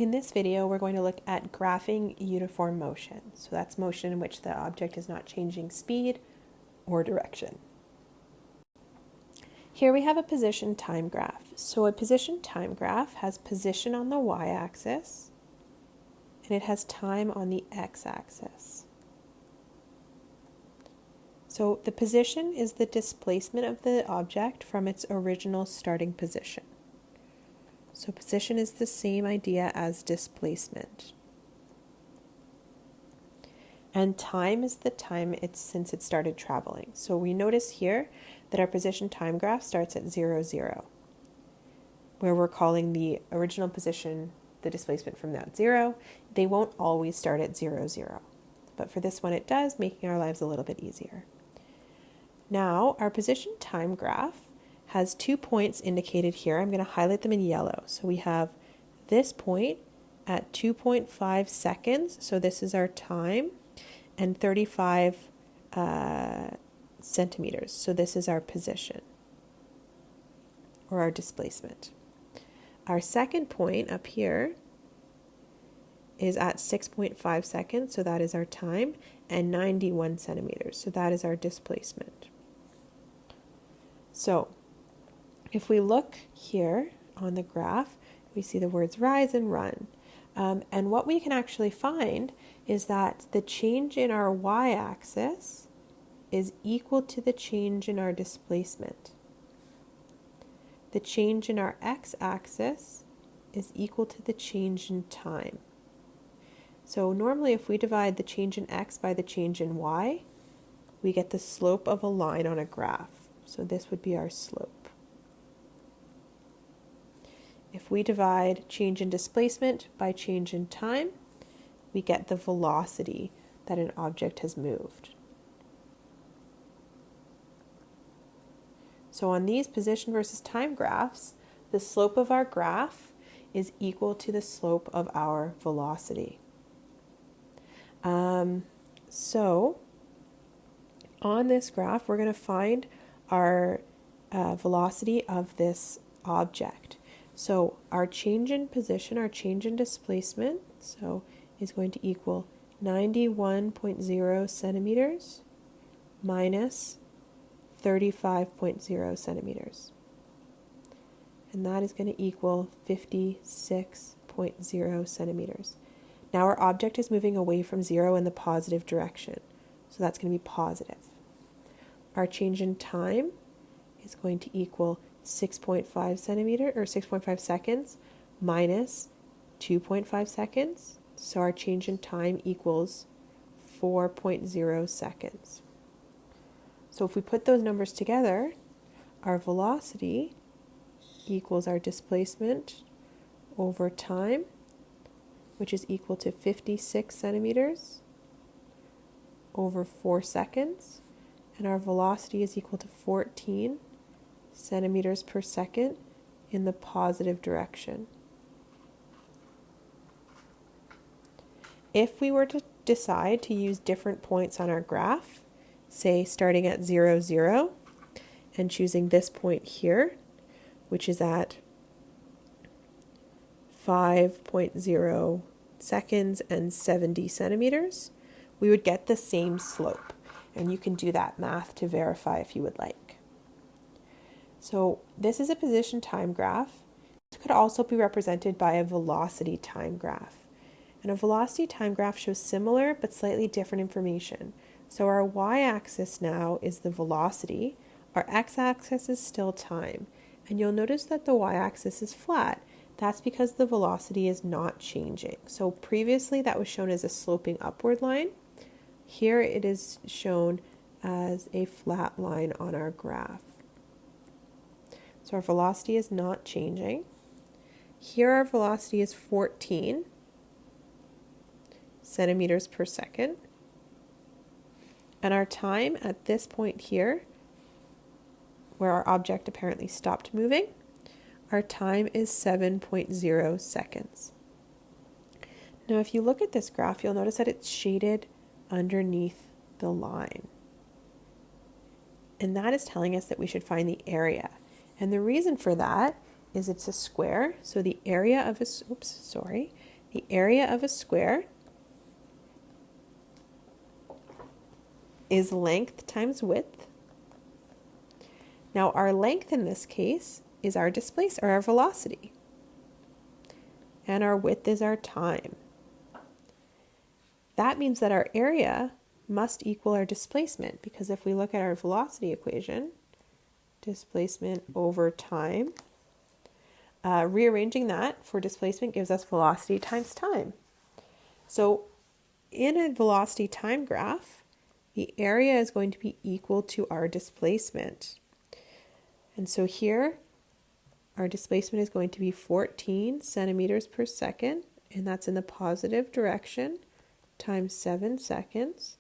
In this video, we're going to look at graphing uniform motion. So that's motion in which the object is not changing speed or direction. Here we have a position time graph. So a position time graph has position on the y-axis and it has time on the x-axis. So the position is the displacement of the object from its original starting position. So position is the same idea as displacement. And time is the time since it started traveling. So we notice here that our position time graph starts at 0, 0, where we're calling the original position the displacement from that 0. They won't always start at 0, 0. But for this one it does, making our lives a little bit easier. Now our position time graph has 2 points indicated here. I'm going to highlight them in yellow. So we have this point at 2.5 seconds. So this is our time, and 35 centimeters. So this is our position or our displacement. Our second point up here is at 6.5 seconds. So that is our time, and 91 centimeters. So that is our displacement. So if we look here on the graph, we see the words rise and run. And what we can actually find is that the change in our y-axis is equal to the change in our displacement. The change in our x-axis is equal to the change in time. So normally if we divide the change in x by the change in y, we get the slope of a line on a graph. So this would be our slope. If we divide change in displacement by change in time, we get the velocity that an object has moved. So on these position versus time graphs, the slope of our graph is equal to the slope of our velocity. So on this graph, we're going to find our velocity of this object. So our change in position, our change in displacement, is going to equal 91.0 centimeters minus 35.0 centimeters. And that is going to equal 56.0 centimeters. Now our object is moving away from 0 in the positive direction. So that's going to be positive. Our change in time is going to equal 6.5 seconds minus 2.5 seconds. So our change in time equals 4.0 seconds. So if we put those numbers together, our velocity equals our displacement over time, which is equal to 56 centimeters over 4 seconds. And our velocity is equal to 14 centimeters per second in the positive direction. If we were to decide to use different points on our graph, say starting at 0, 0, and choosing this point here, which is at 5.0 seconds and 70 centimeters, we would get the same slope. And you can do that math to verify if you would like. So this is a position time graph. It could also be represented by a velocity time graph. And a velocity time graph shows similar but slightly different information. So our y-axis now is the velocity. Our x-axis is still time. And you'll notice that the y-axis is flat. That's because the velocity is not changing. So previously that was shown as a sloping upward line. Here it is shown as a flat line on our graph. So our velocity is not changing. Here our velocity is 14 centimeters per second. And our time at this point here, where our object apparently stopped moving, our time is 7.0 seconds. Now if you look at this graph, you'll notice that it's shaded underneath the line. And that is telling us that we should find the area. And the reason for that is it's a square, so the area of a, The area of a square is length times width. Now our length in this case is our displacement or our velocity. And our width is our time. That means that our area must equal our displacement, because if we look at our velocity equation, displacement over time, rearranging that for displacement gives us velocity times time. So in a velocity time graph, the area is going to be equal to our displacement. And so here, our displacement is going to be 14 centimeters per second, and that's in the positive direction, times 7 seconds.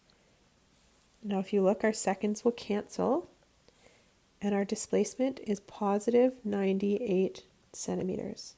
Now if you look, our seconds will cancel, and our displacement is positive 98 centimeters.